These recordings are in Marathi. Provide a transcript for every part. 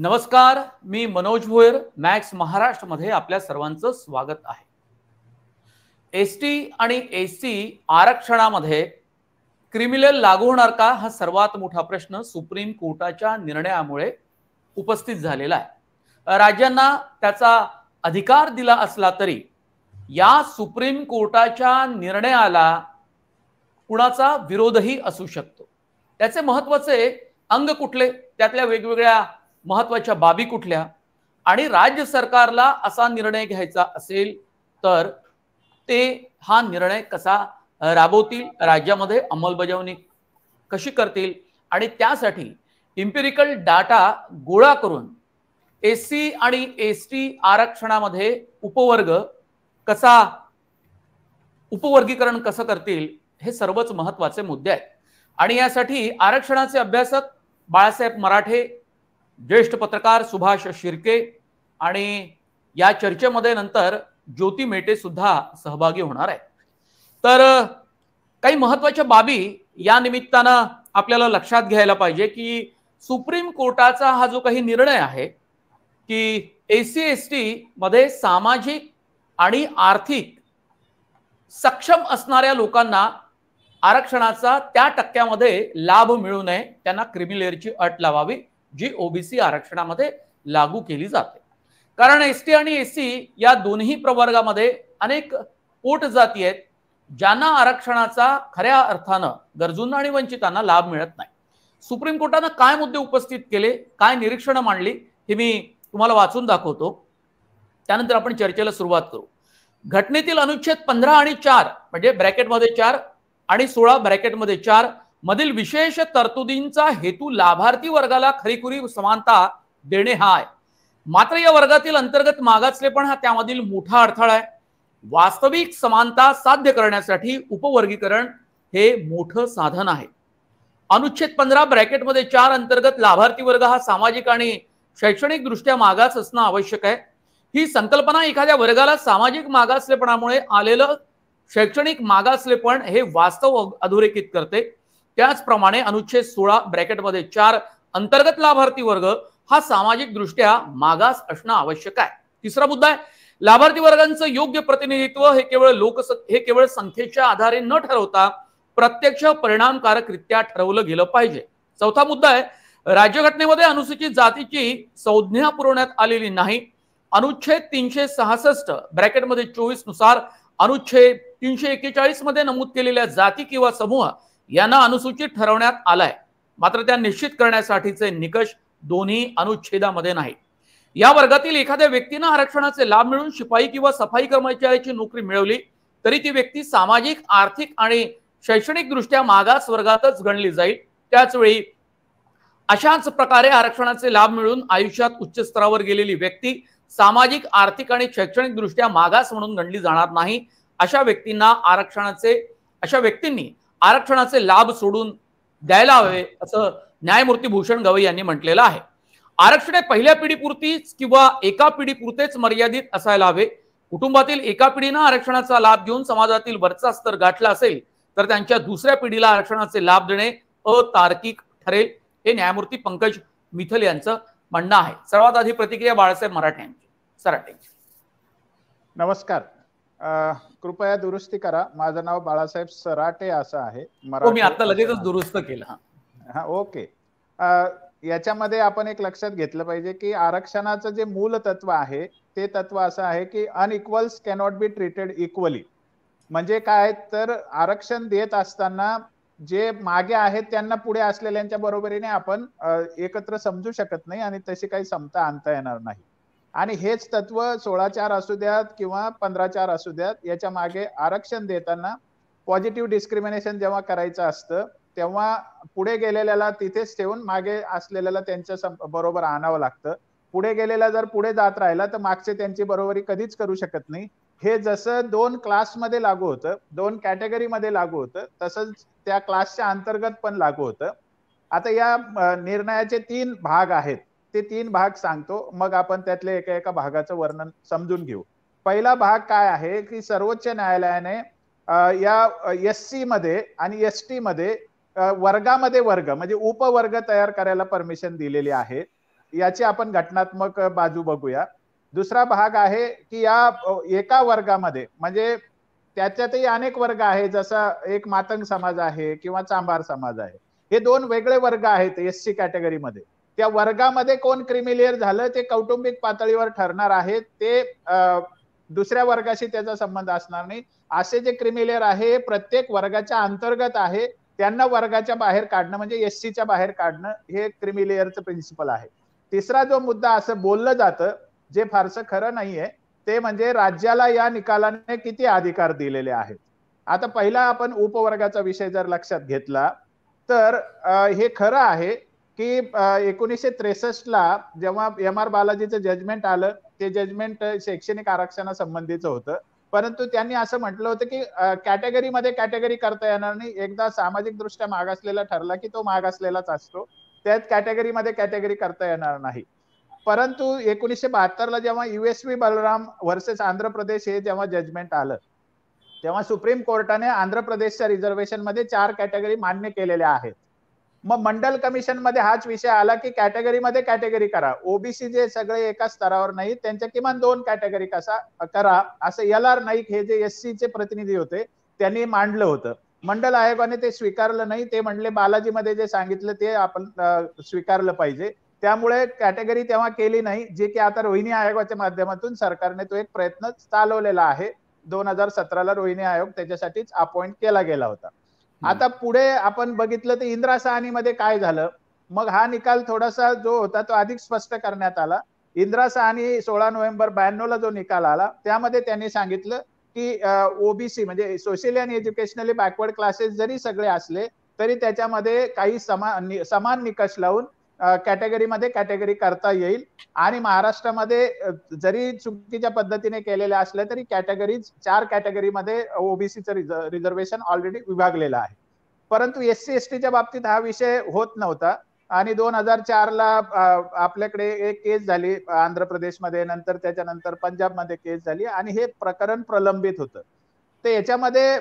नमस्कार, मी मनोज भोयर मॅक्स महाराष्ट्रमध्ये आपल्या सर्वांचं स्वागत आहे। एसटी आणि एससी आरक्षणामध्ये क्रिमिनल लागू होणार का हा सर्वात मोठा प्रश्न सुप्रीम कोर्टाच्या निर्णयामुळे उपस्थित झालेला आहे। राज्यांना त्याचा अधिकार दिला असला तरी या सुप्रीम कोर्टाच्या निर्णयाला कुणाचा विरोधही असू शकतो। त्याचे महत्त्वाचे अंग कुठले, त्यातल्या वेगवेगळ्या महत्त्वाच्या बाबी कुठल्या आणि राज्य सरकारला असा निर्णय घ्यायचा असेल तर ते हा निर्णय कसा राबवतील, राज्यामध्ये अंमलबजावणी कशी करतील आणि त्यासाठी इम्पिरिकल डाटा गोळा करून एससी आणि एसटी आरक्षणामध्ये उपवर्गीकरण कसं करतील हे सर्वच महत्त्वाचे मुद्दे आहेत। आणि यासाठी आरक्षणाचे अभ्यासक बाळासाहेब मराठे, ज्येष्ठ पत्रकार सुभाष शिर्के आणि या चर्चेमध्ये नंतर ज्योती मेटे सुद्धा सहभागी होणार आहे। तर काही महत्त्वाच्या बाबी या निमित्तानं आपल्याला लक्षात घ्यायला पाहिजे की सुप्रीम कोर्टाचा हा जो काही निर्णय आहे की एससी एसटी मध्ये सामाजिक आणि आर्थिक सक्षम असणाऱ्या लोकांना आरक्षणाचा त्या टक्क्यामध्ये लाभ मिळू नये, त्यांना क्रिमिलेअरची अट लावावी जी ओबीसी आरक्षणामध्ये लागू केली जाते। कारण एसटी आणि एससी या दोन्ही प्रवर्गामध्ये अनेक पोट जाती आहेत ज्यांना आरक्षणाचा खऱ्या अर्थानं गरजूंना आणि वंचितांना लाभ मिळत नाही। सुप्रीम कोर्टाने काय मुद्दे उपस्थित केले, काय निरीक्षणं मांडली हे मी तुम्हाला वाचून दाखवतो, त्यानंतर आपण चर्चेला सुरुवात करू। घटनेतील अनुच्छेद 15 आणि 4 म्हणजे ब्रॅकेटमध्ये 4 आणि 16 ब्रॅकेटमध्ये 4 मधील विशेष तरतुदींचा हेतू लाभार्थी वर्गाला खरीखुरी समानता देणे हा आहे। मात्र या वर्गातील अंतर्गत मागासलेपण हा त्यामधील मोठा अडथळा आहे। वास्तविक समानता साध्य करण्यासाठी उपवर्गीकरण हे मोठं साधन आहे। अनुच्छेद 15 ब्रॅकेटमध्ये 4 अंतर्गत लाभार्थी वर्ग हा सामाजिक आणि शैक्षणिक दृष्ट्या मागास असणं आवश्यक आहे। ही संकल्पना एखाद्या वर्गाला सामाजिक मागासलेपणामुळे आलेलं शैक्षणिक मागासलेपण हे वास्तव अधोरेखित करते। त्याचप्रमाणे अनुच्छेद 16 ब्रॅकेटमध्ये 4 अंतर्गत लाभार्थी वर्ग हा सामाजिक दृष्ट्या मागास असणं आवश्यक आहे। तिसरा मुद्दा आहे लाभार्थी वर्गांचं योग्य प्रतिनिधित्व हे केवळ संख्येच्या आधारे न ठरवता प्रत्यक्ष परिणामकारकरित्या ठरवलं गेलं पाहिजे। चौथा मुद्दा आहे राज्यघटनेमध्ये अनुसूचित जातीची संज्ञा पुरवण्यात आलेली नाही। अनुच्छेद 366 ब्रॅकेटमध्ये 24 नुसार अनुच्छेद 341 मध्ये नमूद केलेल्या जाती किंवा समूह यांना अनुसूचित ठरवण्यात आलाय, मात्र त्या निश्चित करण्यासाठीचे निकष दोन्ही अनुच्छेदामध्ये नाही। या वर्गातील एखाद्या व्यक्तीने आरक्षणाचे लाभ मिळून शिपाई किंवा सफाई कर्मचाऱ्याची नोकरी मिळवली तरी ती व्यक्ती सामाजिक, आर्थिक आणि शैक्षणिक दृष्ट्या मागास वर्गातच गणली जाईल। त्याचवेळी अशाच प्रकारे आरक्षणाचे लाभ मिळून आयुष्यात उच्च स्तरावर गेलेली व्यक्ती सामाजिक, आर्थिक आणि शैक्षणिक दृष्ट्या मागास म्हणून गणली जाणार नाही। अशा व्यक्तींनी आरक्षणाचे लाभ सोडून द्यायला हवे असं न्यायमूर्ती भूषण गवई यांनी म्हटलेलं आहे। आरक्षण पहिल्या पिढीपुरतीच किंवा एका पिढीपुरतेच मर्यादित असायला हवे। कुटुंबातील एका पिढीने आरक्षणाचा लाभ घेऊन समाजातील वरचा स्तर गाठला असेल तर त्यांच्या दुसऱ्या पिढीला आरक्षणाचे लाभ देणे अतार्किक ठरेल, हे न्यायमूर्ती पंकज मिथल यांचं म्हणणं आहे। सर्वात आधी प्रतिक्रिया बाळासाहेब मराठे यांची। नमस्कार, कृपया दुरुस्ती करा, माझं नाव बाळासाहेब सराटे असं आहे। मी आता लगेचच दुरुस्त केलं। हा ओके। याच्यामध्ये आपण एक लक्षात घेतलं पाहिजे की आरक्षणाचं जे मूल तत्व आहे ते तत्व असं आहे की अनइक्वल्स कॅनॉट बी ट्रीटेड इक्वली। म्हणजे काय तर आरक्षण देत असताना जे मागे आहेत त्यांना पुढे असलेल्यांच्या बरोबरीने आपण एकत्र समजू शकत नाही आणि तशी काही समता आणता येणार नाही। आणि हेच तत्व 16/4 असू द्यात किंवा 15/4 असू द्यात, याच्या मागे आरक्षण देताना पॉझिटिव्ह डिस्क्रिमिनेशन जेव्हा करायचं असतं तेव्हा पुढे गेलेल्याला तिथेच ठेवून मागे असलेल्याला त्यांच्या बरोबर आणावं लागतं। पुढे गेलेला जर पुढे जात राहिला तर मागचे त्यांची बरोबरी कधीच करू शकत नाही। हे जसं 2 क्लासमध्ये लागू होतं, 2 कॅटेगरीमध्ये लागू होतं, तसंच त्या क्लासच्या अंतर्गत पण लागू होतं। आता या निर्णयाचे 3 भाग आहेत, ते 3 भाग सांगतो, मग आपण त्यातले एका भागाचं वर्णन समजून घेऊ। पहिला भाग काय आहे की सर्वोच्च न्यायालयाने या एससी मध्ये आणि एसटी मध्ये वर्गामध्ये वर्ग म्हणजे उपवर्ग तयार करायला परमिशन दिलेली आहे। याची आपण घटनात्मक बाजू बघूया. दुसरा भाग आहे की या एका वर्गामध्ये म्हणजे त्याच्यातही अनेक वर्ग आहे, जसा एक मातंग समाज आहे किंवा चांभार समाज आहे. हे दोन वेगळे वर्ग आहेत एससी कॅटेगरीमध्ये. त्या वर्गामध्ये कोण क्रिमिलेअर झालं ते कौटुंबिक पातळीवर ठरणार आहे. ते दुसऱ्या वर्गाशी त्याचा संबंध असणार नाही. असे जे क्रिमिलेअर आहे प्रत्येक वर्गाच्या अंतर्गत आहे. त्यांना वर्गाच्या बाहेर काढणं म्हणजे एससीच्या बाहेर काढणं हे क्रिमिलेअरचं प्रिन्सिपल आहे. तिसरा जो मुद्दा असं बोललं जातं जे फारसं खरं नाहीये ते म्हणजे राज्याला या निकालाने किती अधिकार दिलेले आहेत. आता पहिला आपण उपवर्गाचा विषय जर लक्षात घेतला तर हे खरं आहे की 1963 ला जेव्हा एम आर बालाजीचं जजमेंट आलं ते जजमेंट शैक्षणिक आरक्षणासंबंधीचं होतं. परंतु त्यांनी असं म्हटलं होतं की कॅटेगरीमध्ये कॅटेगरी करता येणार नाही. एकदा सामाजिक दृष्ट्या मागासलेला ठरला की तो मागासलेलाच असतो. त्यात कॅटेगरीमध्ये कॅटेगरी करता येणार नाही. परंतु 1972 ला जेव्हा युएसवी बलराम वर्सेस आंध्र प्रदेश हे जेव्हा जजमेंट आलं तेव्हा सुप्रीम कोर्टाने आंध्र प्रदेशच्या रिझर्वेशन मध्ये 4 कॅटेगरी मान्य केलेल्या आहेत. मग मंडल कमिशन मध्ये हाच विषय आला की कॅटेगरीमध्ये कॅटेगरी करा. ओबीसी जे सगळे एका स्तरावर नाही त्यांच्या किमान 2 कॅटेगरी कसा करा असं एल आर नाईक हे जे एससी चे प्रतिनिधी होते त्यांनी मांडलं होतं. मंडल आयोगाने ते स्वीकारलं नाही. ते म्हणले बालाजीमध्ये जे सांगितलं ते आपण स्वीकारलं पाहिजे. त्यामुळे कॅटेगरी तेव्हा केली नाही, जे की आता रोहिणी आयोगाच्या माध्यमातून सरकारने तो एक प्रयत्न चालवलेला आहे. 2017 ला रोहिणी आयोग त्याच्यासाठीच अपॉइंट केला गेला होता. आता पुढे आपण बघितलं तर इंदिरा साहनीमध्ये काय झालं. मग हा निकाल थोडासा जो होता तो अधिक स्पष्ट करण्यात आला. इंदिरा साहनी 16 नोव्हेंबर 92 ला जो निकाल आला त्यामध्ये त्यांनी सांगितलं की ओबीसी म्हणजे सोशली आणि एज्युकेशनली बॅकवर्ड क्लासेस जरी सगळे असले तरी त्याच्यामध्ये काही समान निकष लावून कॅटेगरीमध्ये कॅटेगरी करता येईल. आणि महाराष्ट्रामध्ये जरी चुकीच्या पद्धतीने केलेल्या असल्या तरी कॅटेगरीज 4 कॅटेगरीमध्ये ओबीसीचं रिझर्वेशन ऑलरेडी विभागलेलं आहे. परंतु एससी एसटीच्या बाबतीत हा विषय होत नव्हता. आणि 2004 ला आपल्याकडे एक केस झाली आंध्र प्रदेशमध्ये, नंतर त्याच्यानंतर पंजाबमध्ये केस झाली आणि हे प्रकरण प्रलंबित होतं. तर याच्यामध्ये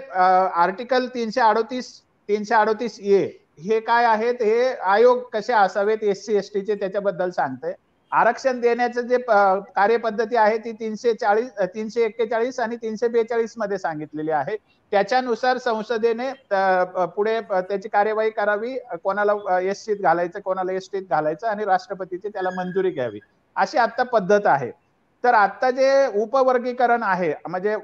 आर्टिकल 338 ए हे काय आहेत, हे आयोग कसे असावेत एससी एसटीचे त्याच्याबद्दल सांगते. आरक्षण देण्याचं जे कार्यपद्धती आहे ती 341 आणि 342 मध्ये सांगितलेली आहे. त्याच्यानुसार संसदेने पुढे त्याची कार्यवाही करावी, कोणाला एससीत घालायचं कोणाला एसटीत घालायचं आणि राष्ट्रपतीची त्याला मंजुरी घ्यावी, अशी आता पद्धत आहे. तर आता जे उपवर्गीकरण आहे म्हणजे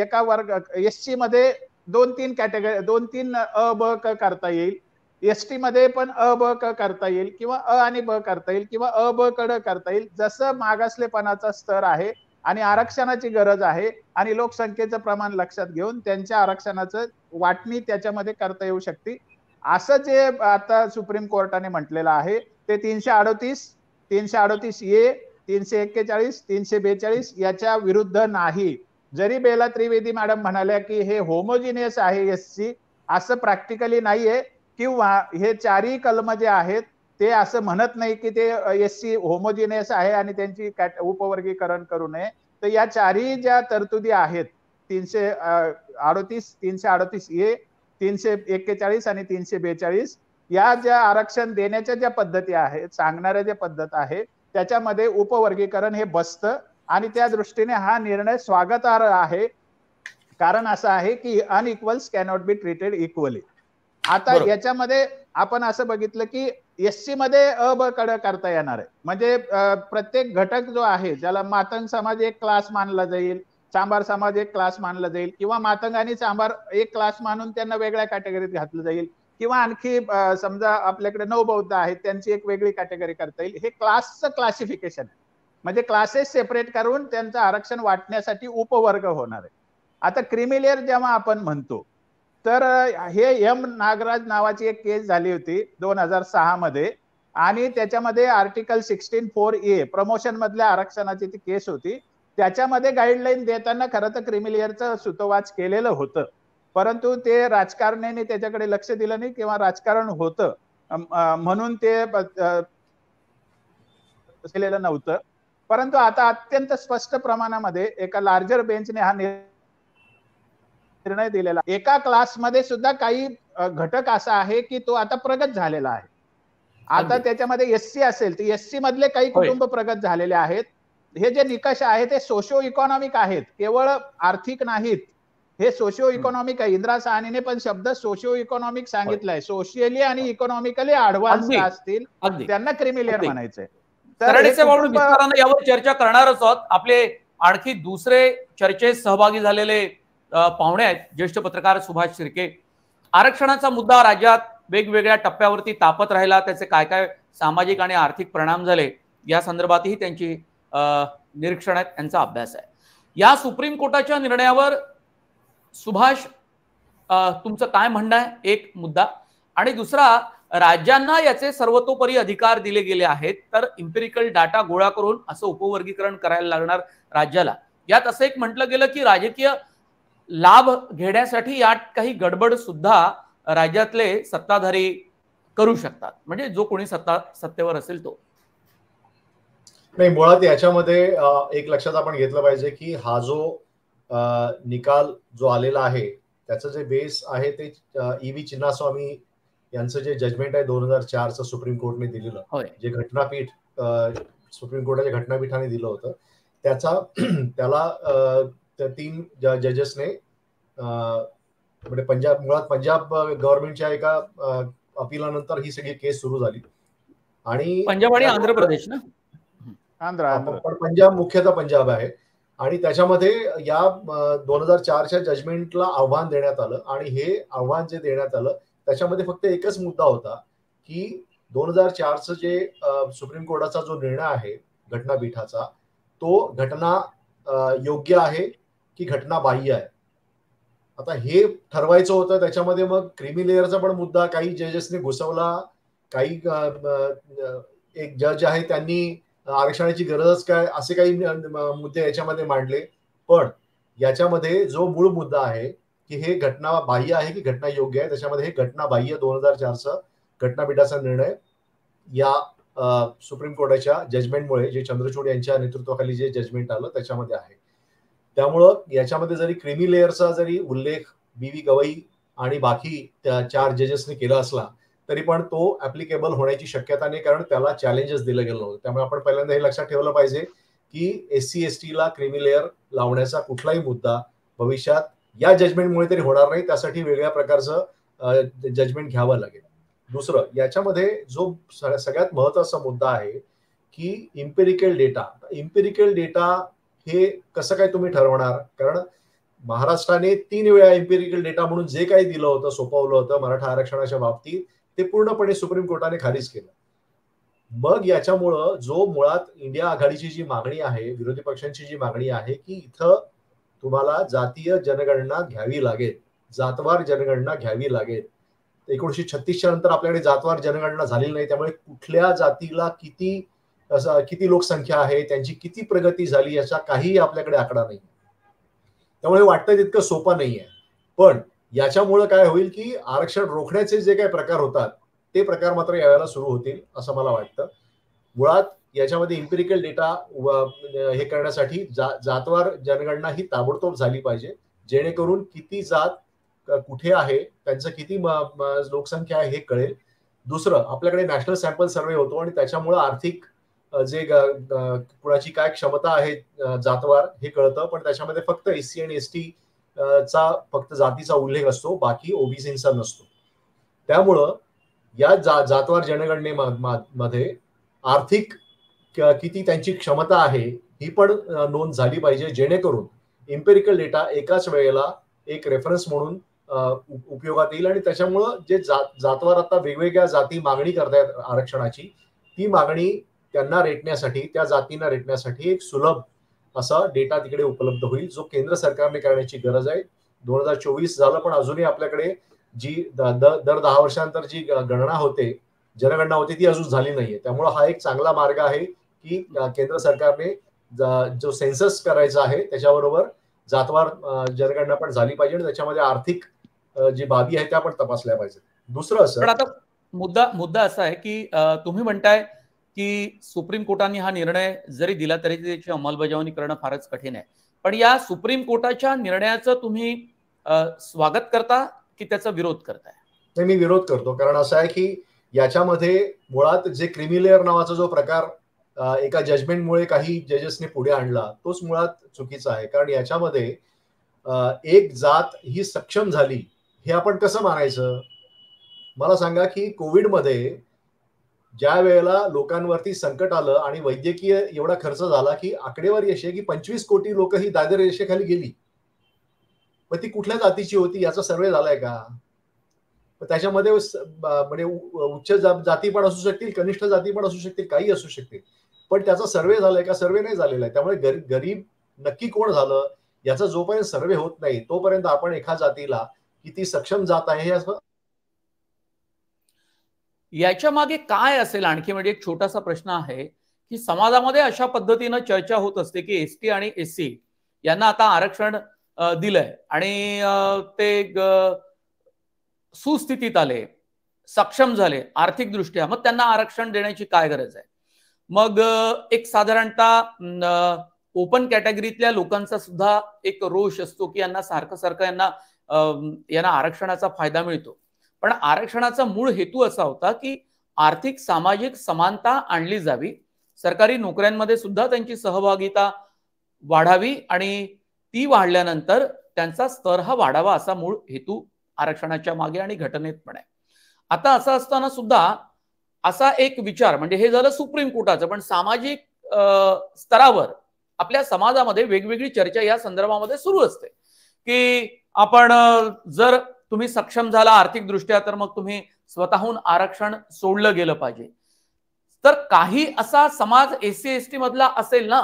एका वर्ग एससी मध्ये 2-3 कॅटेगरी 2-3 अ ब क करता येईल. एसटी मध्ये पण अ ब क करता येईल किंवा अ आणि ब करता येईल किंवा अ ब क ड करता येईल. जसं मागासलेपणाचा स्तर आहे आणि आरक्षणाची गरज आहे आणि लोकसंख्येचं प्रमाण लक्षात घेऊन त्यांच्या आरक्षणाचं वाटणी त्याच्यामध्ये करता येऊ शकते. असं जे आता सुप्रीम कोर्टाने म्हटलेलं आहे ते 338 ए 341 342 याच्या विरुद्ध नाही. जरी बेला त्रिवेदी मॅडम म्हणाल्या की हे होमोजिनियस आहे एससी, असं प्रॅक्टिकली नाहीये. किंवा हे 4ही कलम जे आहेत ते असं म्हणत नाही की ते एससी होमोजिनियस आहे आणि त्यांची उपवर्गीकरण करू नये. तर या 4ही ज्या तरतुदी आहेत 338 ए 341 आणि 342 या ज्या आरक्षण देण्याच्या ज्या पद्धती आहेत, सांगणाऱ्या ज्या पद्धत आहे त्याच्यामध्ये उपवर्गीकरण हे बसतं आणि त्या दृष्टीने हा निर्णय स्वागतार्ह आहे. कारण असं आहे की अनइक्वल्स कॅनॉट बी ट्रीटेड इक्वली. आता याच्यामध्ये आपण असं बघितलं की एससी मध्ये अ ब क ड करता येणार आहे. म्हणजे प्रत्येक घटक जो आहे ज्याला मातंग समाज एक क्लास मानला जाईल, चांभार समाज एक क्लास मानला जाईल किंवा मातंग आणि चांभार एक क्लास मानून त्यांना वेगळ्या कॅटेगरीत घातलं जाईल किंवा आणखी समजा आपल्याकडे नवबौद्ध आहेत त्यांची एक वेगळी कॅटेगरी करता येईल. हे क्लासचं क्लासिफिकेशन आहे. म्हणजे क्लासेस सेपरेट करून त्यांचं आरक्षण वाटण्यासाठी उपवर्ग होणार आहे. आता क्रिमिलेअर जेव्हा आपण म्हणतो तर हे एम नागराज नावाची एक केस झाली होती 2006 मध्ये आणि त्याच्यामध्ये आर्टिकल 16(4) ए प्रमोशन मधल्या आरक्षणाची ती केस होती. त्याच्यामध्ये गाईडलाईन देताना खरं तर क्रिमिलेअरचं सुतोवाच केलेलं होतं. परंतु ते राजकारण्याने त्याच्याकडे लक्ष दिलं नाही किंवा राजकारण होतं म्हणून ते केलेलं नव्हतं. परंतु आता अत्यंत स्पष्ट प्रमाणामध्ये एका लार्जर बेंचने हा निर्णय दिलेला. एका क्लासमध्ये सुद्धा काही घटक असा आहे की तो आता प्रगत झालेला आहे. आता त्याच्यामध्ये एससी असेल तर एससी मधले काही कुटुंब प्रगत झालेले आहेत. हे जे निकष आहेत ते सोशिओ इकॉनॉमिक आहेत, केवळ आर्थिक नाहीत. हे सोशिओ इकॉनॉमिक आहे. इंदिरा साहनीने पण शब्द सोशिओ इकॉनॉमिक सांगितलाय. सोशियली आणि इकॉनॉमिकली ऍडव्हान्स असतील त्यांना क्रिमिलेअर म्हणायचंय. तर विस्ताराने यावर चर्चा करणारच आहोत. आपले आणखी दुसरे चर्चेत सहभागी झालेले पाहुणे आहेत ज्येष्ठ पत्रकार सुभाष शिर्के. आरक्षणाचा मुद्दा राज्यात वेगवेगळ्या टप्प्यावरती तापत राहिला, त्याचे काय काय सामाजिक आणि आर्थिक परिणाम झाले या संदर्भातही त्यांची निरीक्षण आहेत, त्यांचा अभ्यास आहे. या सुप्रीम कोर्टाच्या निर्णयावर सुभाष तुमचं काय म्हणणं आहे, एक मुद्दा. आणि दुसरा, राज्यांना याचे सर्वतोपरी अधिकार दिले गेले आहेत, तर इम्पेरिकल डाटा गोळा करून असं उपवर्गीकरण करायला लागणार राज्याला. यात असं एक म्हटलं गेलं की राजकीय लाभ घेण्यासाठी यात काही गडबड सुद्धा राज्यातले सत्ताधारी करू शकतात, म्हणजे जो कोणी सत्तेवर असेल तो. नाही, मुळात याच्यामध्ये एक लक्षात आपण घेतलं पाहिजे की हा जो निकाल जो आलेला आहे त्याचं जे बेस आहे ते EV चिन्नास्वामी यांचं जे जजमेंट आहे 2004चं सुप्रीम कोर्टने दिलेलं, जे घटनापीठ सुप्रीम कोर्टाच्या घटनापीठाने दिलं होतं, त्याला 3 जजेसने म्हणजे मुळात पंजाब गव्हर्नमेंटच्या एका अपिलानंतर ही सगळी केस सुरू झाली. आणि पंजाब आणि आंध्र प्रदेश ना, पण पंजाब मुख्यतः पंजाब आहे. आणि त्याच्यामध्ये या 2004च्या जजमेंटला आव्हान देण्यात आलं. आणि हे आव्हान जे देण्यात आलं त्याच्यामध्ये फक्त एकच मुद्दा होता की 2004चं जे सुप्रीम कोर्टाचा जो निर्णय आहे घटनापीठाचा, तो घटना योग्य आहे की घटना बाह्य आहे. आता हे ठरवायचं होतं. त्याच्यामध्ये मग क्रिमी लेअरचा पण मुद्दा काही जजेसने घुसवला. काही एक जज आहे त्यांनी आरक्षणाची गरज काय असे काही मुद्दे याच्यामध्ये मांडले. पण याच्यामध्ये जो मूळ मुद्दा आहे की हे घटना बाह्य आहे की घटना योग्य आहे, त्याच्यामध्ये हे घटना बाह्य 2004चा घटनापीठाचा निर्णय या सुप्रीम कोर्टाच्या जजमेंटमुळे, जे चंद्रचूड यांच्या नेतृत्वाखाली जे जजमेंट आलं त्याच्यामध्ये आहे. त्यामुळं याच्यामध्ये जरी क्रिमी लेअरचा जरी उल्लेख BV गवई आणि बाकी त्या 4 जजेसने केला असला तरी पण तो ऍप्लिकेबल होण्याची शक्यता नाही, कारण त्याला चॅलेंजेस दिलं गेलं होतं. त्यामुळे आपण पहिल्यांदा हे लक्षात ठेवलं पाहिजे की SC ST ला क्रिमी लेअर लावण्याचा कुठलाही मुद्दा भविष्यात या जजमेंटमुळे तरी होणार नाही. त्यासाठी वेगळ्या प्रकारचं जजमेंट घ्यावं लागेल. दुसरं, याच्यामध्ये जो सगळ्यात महत्वाचा मुद्दा आहे की इम्पेरिकल डेटा हे कसं काय तुम्ही ठरवणार? कारण महाराष्ट्राने 3 वेळा इम्पेरिकल डेटा म्हणून जे काही दिलं होतं, सोपवलं होतं मराठा आरक्षणाच्या बाबतीत, ते पूर्णपणे सुप्रीम कोर्टाने खारिज केलं. मग याच्यामुळं जो मुळात इंडिया आघाडीची जी मागणी आहे, विरोधी पक्षांची जी मागणी आहे की इथं तुम्हाला जातीय जनगणना घ्यावी लागेल, जातवार जनगणना घ्यावी लागेल. 1936च्या नंतर आपल्याकडे जातवार जनगणना झालेली नाही. त्यामुळे कुठल्या जातीला किती लोकसंख्या आहे, त्यांची किती प्रगती झाली याचा काहीही आपल्याकडे आकडा नाही. त्यामुळे वाटतं तितकं सोपं नाहीये. पण याच्यामुळे काय होईल की आरक्षण रोखण्याचे जे काही प्रकार होतात ते प्रकार मात्र यावेळेला सुरू होतील असं मला वाटतं. मुळात याच्यामध्ये इम्पेरिकल डेटा हे करण्यासाठी जातवार जनगणना ही ताबडतोब झाली पाहिजे, जेणेकरून किती जात कुठे आहे, त्यांचं किती लोकसंख्या आहे हे कळेल. दुसरं, आपल्याकडे नॅशनल सॅम्पल सर्वे होतो आणि त्याच्यामुळे आर्थिक जे कुणाची काय क्षमता आहे जातवार हे कळतं. पण त्याच्यामध्ये फक्त SC आणि ST चा फक्त जातीचा उल्लेख असतो, बाकी ओबीसीचा नसतो. त्यामुळं या जातवार जनगणनेमध्ये आर्थिक किती त्यांची क्षमता आहे ही पण नोंद झाली पाहिजे, जेणेकरून इम्पेरिकल डेटा एकाच वेळेला एक रेफरन्स म्हणून उपयोगात येईल. आणि त्याच्यामुळं जे जातवार आता वेगवेगळ्या जाती मागणी करतायत आरक्षणाची, ती मागणी त्यांना रेटण्यासाठी, त्या जातींना रेटण्यासाठी एक सुलभ असा डेटा तिकडे उपलब्ध होईल, जो केंद्र सरकारने करण्याची गरज आहे. 2024 झालं पण अजूनही आपल्याकडे जी दर 10 वर्षांनंतर जी गणना होते, जनगणना होते, ती अजून झाली नाहीये. त्यामुळे हा एक चांगला मार्ग आहे की केंद्र सरकारने जो सेन्सस करायचा आहे त्याच्याबरोबर जातवार जनगणना पण झाली पाहिजे आणि त्याच्यामध्ये आर्थिक जी बाबी आहे त्या पण तपासल्या पाहिजेत. दुसरं असं, पण आता मुद्दा असा आहे की तुम्ही म्हणताय की सुप्रीम कोर्टाने हा निर्णय जरी दिला तरी त्याची अंमलबजावणी करणं फारच कठीण आहे. पण या सुप्रीम कोर्टाच्या निर्णयाचं तुम्ही स्वागत करता की त्याचा विरोध करताय? मी विरोध करतो. कारण असं आहे की याच्यामध्ये मुळात जे क्रिमिलेअर नावाचा जो प्रकार एका जजमेंटमुळे काही जजेसने पुढे आणला तोच मुळात चुकीचा आहे. कारण याच्यामध्ये एक जात ही सक्षम झाली हे आपण कसं मानायचं? मला सांगा की कोविडमध्ये ज्या वेळेला लोकांवरती संकट आलं आणि वैद्यकीय एवढा खर्च झाला की आकडेवारी अशी आहे की 25 कोटी लोक ही दारिद्र्य रेषेखाली गेली. मग ती कुठल्या जातीची होती याचा सर्वे झालाय का? त्याच्यामध्ये म्हणजे उच्च जाती पण असू शकतील, कनिष्ठ जाती पण असू शकतील, काही असू शकतील, पण त्याचा सर्वे झालाय का? सर्वे नाही झालेला आहे. त्यामुळे गरीब नक्की कोण झालं याचा जोपर्यंत सर्वे होत नाही तोपर्यंत आपण एका जातीला किती सक्षम जात आहे असं. याच्या मागे काय असेल आणखी म्हणजे एक छोटासा प्रश्न आहे की समाजामध्ये अशा पद्धतीनं चर्चा होत असते की एसटी आणि एससी यांना आता आरक्षण दिलंय आणि ते सुस्थितीत आले, सक्षम झाले आर्थिक दृष्ट्या, मग त्यांना आरक्षण देण्याची काय गरज आहे? मग एक साधारणतः ओपन कॅटेगरीतल्या लोकांचा सुद्धा एक रोष असतो की यांना सारखं सारखं यांना आरक्षणाचा फायदा मिळतो. पण आरक्षणाचा मूळ हेतू असा होता की आर्थिक सामाजिक समानता आणली जावी, सरकारी नोकऱ्यांमध्ये सुद्धा त्यांची सहभागिता वाढावी आणि ती वाढल्यानंतर त्यांचा स्तर हा वाढावा असा मूळ हेतू आरक्षणाच्या मागे आणि घटनेत पण आहे. आता असं असताना सुद्धा असा एक विचार म्हणजे हे झालं सुप्रीम कोर्टाचं, पण सामाजिक स्तरावर आपल्या समाजामध्ये वेगवेगळी चर्चा या संदर्भामध्ये सुरू असते की आपण जर तुम्ही सक्षम झाला आर्थिक दृष्ट्या तर मग तुम्ही स्वतःहून आरक्षण सोडलं गेलं पाहिजे. तर काही असा समाज एससी एसटी मधला असेल ना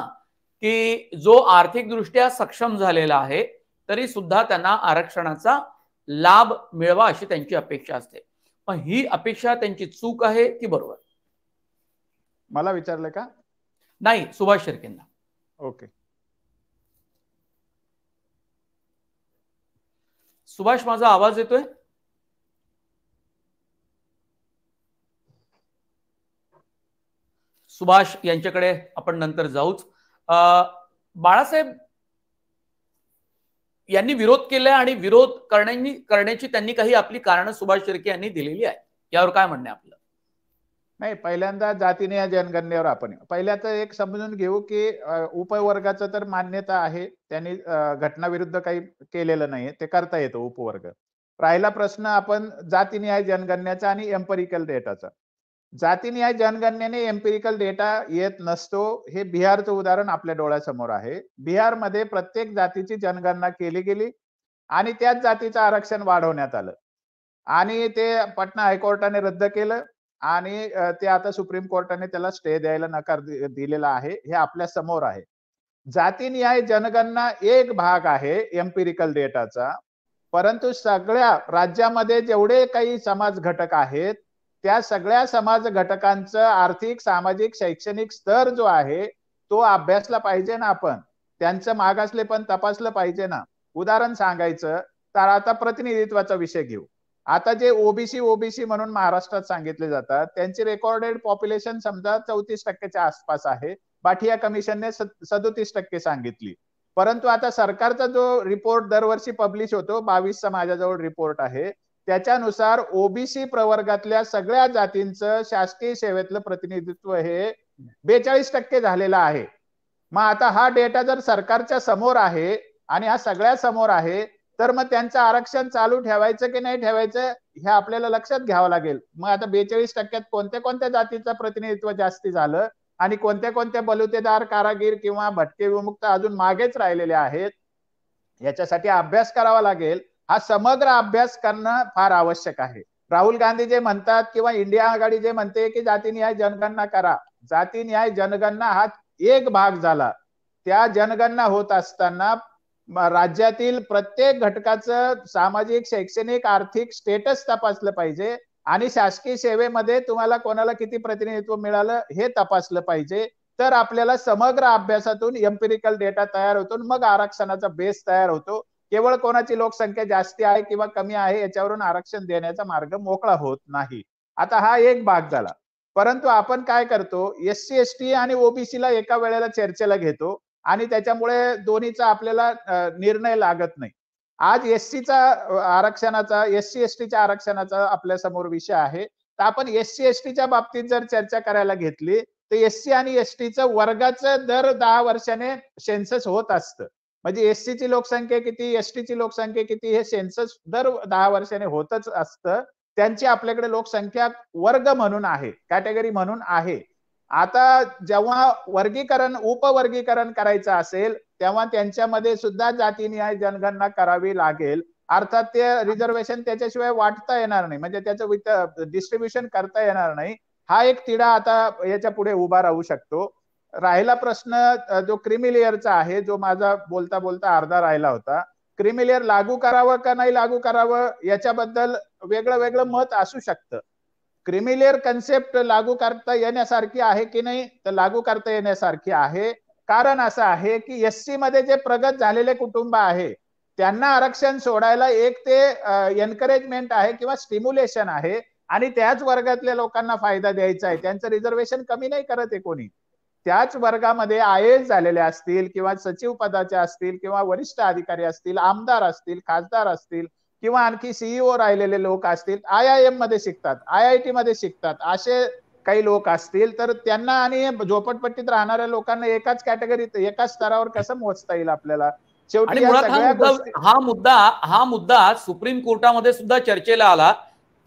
की जो आर्थिक दृष्ट्या सक्षम झालेला आहे तरी सुद्धा त्यांना आरक्षणाचा लाभ मिळवा अशी त्यांची अपेक्षा असते. पण ही अपेक्षा त्यांची चूक आहे की बरोबर? मला विचारलं का? नाही, सुभाष शिर्केंना. ओके. सुभाष, माझा आवाज येतोय? सुभाष यांच्याकडे आपण नंतर जाऊच. बाळासाहेब यांनी विरोध केला आणि विरोध करण्याची त्यांनी काही आपली कारणं सुभाष शिर्के यांनी दिलेली आहे. यावर काय म्हणणे आपलं? नाही, पहिल्यांदा जातीने जनगणनेवर आपण पहिल्याच एक समजून घेऊ की उपवर्गाचं तर मान्यता आहे, त्यांनी घटनाविरुद्ध काही केलेलं नाही, ते करता येतं उपवर्ग. राहिला प्रश्न आपण जातीनिहाय जनगणनेचा आणि एम्पिरिकल डेटाचा. जातीनिहाय जनगणनेने एम्पिरिकल डेटा येत नसतो, हे बिहारचं उदाहरण आपल्या डोळ्यासमोर आहे. बिहारमध्ये प्रत्येक जातीची जनगणना केली गेली आणि त्याच जातीचं आरक्षण वाढवण्यात आलं आणि ते पटना हायकोर्टाने रद्द केलं आणि ते आता सुप्रीम कोर्टाने त्याला स्टे द्यायला नकार दिलेला आहे, हे आपल्या समोर आहे. जातीनिहाय जनगणना एक भाग आहे एम्पिरिकल डेटाचा, परंतु सगळ्या राज्यामध्ये जेवढे काही समाज घटक आहेत त्या सगळ्या समाज घटकांचं आर्थिक सामाजिक शैक्षणिक स्तर जो आहे तो अभ्यासला पाहिजे ना. आपण त्यांचं मागासले पण तपासलं पाहिजे ना. उदाहरण सांगायचं तर आता प्रतिनिधित्वाचा विषय घेऊ. आता जे ओबीसी म्हणून महाराष्ट्रात सांगितले जातात त्यांची रेकॉर्डेड पॉप्युलेशन समजा 34% आसपास आहे. बाठिया कमिशनने 37% सांगितली. परंतु आता सरकारचा जो रिपोर्ट दरवर्षी पब्लिश होतो, 22चा माझ्याजवळ रिपोर्ट आहे, त्याच्यानुसार ओबीसी प्रवर्गातल्या सगळ्या जातींचं शासकीय सेवेतलं प्रतिनिधित्व हे 42% झालेलं आहे. मग आता हा डेटा जर सरकारच्या समोर आहे आणि हा सगळ्या समोर आहे तर मग त्यांचं आरक्षण चालू ठेवायचं की नाही ठेवायचं हे आपल्याला लक्षात घ्यावं लागेल. मग आता 42% कोणत्या कोणत्या जातीचं प्रतिनिधित्व जास्ती झालं आणि कोणत्या कोणत्या बलुतेदार, कारागीर किंवा भटके विमुक्त अजून मागेच राहिलेले आहेत, याच्यासाठी अभ्यास करावा लागेल. हा समग्र अभ्यास करणं फार आवश्यक आहे. राहुल गांधी जे म्हणतात किंवा इंडिया आघाडी जे म्हणते की जातीनिहाय जनगणना करा, जातीनिहाय जनगणना हा एक भाग झाला. त्या जनगणना होत असताना राज्यातील प्रत्येक घटकाचं सामाजिक शैक्षणिक आर्थिक स्टेटस तपासलं पाहिजे आणि शासकीय सेवेमध्ये तुम्हाला कोणाला किती प्रतिनिधित्व मिळालं हे तपासलं पाहिजे. तर आपल्याला समग्र अभ्यासातून एम्पिरिकल डेटा तयार होतो, मग आरक्षणाचा बेस तयार होतो. केवळ कोणाची लोकसंख्या जास्ती आहे किंवा कमी आहे याच्यावरून आरक्षण देण्याचा मार्ग मोकळा होत नाही. आता हा एक भाग झाला. परंतु आपण काय करतो, एससी एसटी आणि ओबीसीला एका वेळेला चर्चेला घेतो आणि त्याच्यामुळे दोन्हीचा आपल्याला निर्णय लागत नाही. आज एससी एसटी आरक्षणाचा आपल्या समोर विषय आहे तर आपण SC STच्या बाबतीत जर चर्चा करायला घेतली तर SC आणि STचं वर्गाचं दर 10 वर्षाने सेन्सस होत असतं. म्हणजे SC ची लोकसंख्या किती, ST ची लोकसंख्या किती हे सेन्सस दर 10 वर्षाने होतच असतं. त्यांची आपल्याकडे लोकसंख्या वर्ग म्हणून आहे, कॅटेगरी म्हणून आहे. आता जेव्हा वर्गीकरण उपवर्गीकरण करायचं असेल तेव्हा त्यांच्यामध्ये सुद्धा जातीनिहाय जनगणना करावी लागेल. अर्थात ते रिझर्वेशन त्याच्याशिवाय वाटता येणार नाही, म्हणजे त्याचं डिस्ट्रीब्युशन करता येणार नाही. हा एक तिढा आता याच्या पुढे उभा राहू शकतो. राहिला प्रश्न जो क्रीमी लेअरचा आहे, जो माझा बोलता बोलता अर्धा राहिला होता. क्रीमी लेअर लागू करावं का नाही लागू करावं याच्याबद्दल वेगळं वेगळं मत असू शकतं. क्रीमी लेअर कन्सेप्ट लागू करता येण्यासारखी आहे की नाही, तर लागू करता येण्यासारखी आहे. कारण असं आहे की SC मध्ये जे प्रगत झालेले कुटुंब आहे त्यांना आरक्षण सोडायला एक ते एनकरेजमेंट आहे किंवा स्टिम्युलेशन आहे, आणि त्याच वर्गातल्या लोकांना फायदा द्यायचा आहे. त्यांचं रिझर्वेशन कमी नाही करत आहे कोणी. त्याच वर्गामध्ये IAS झालेले असतील किंवा सचिव पदाचे असतील किंवा वरिष्ठ अधिकारी असतील, आमदार असतील, खासदार असतील किंवा आणखी CEO राहिलेले लोक असतील, IIM मध्ये शिकतात, IIT मध्ये शिकतात, असे काही लोक असतील तर त्यांना आणि झोपडपट्टीत राहणाऱ्या लोकांना एकाच कॅटेगरीत एकाच स्तरावर कसं मोजता येईल आपल्याला. आणि शेवटी मुळात हा मुद्दा सुप्रीम कोर्टामध्ये सुद्धा चर्चेला आला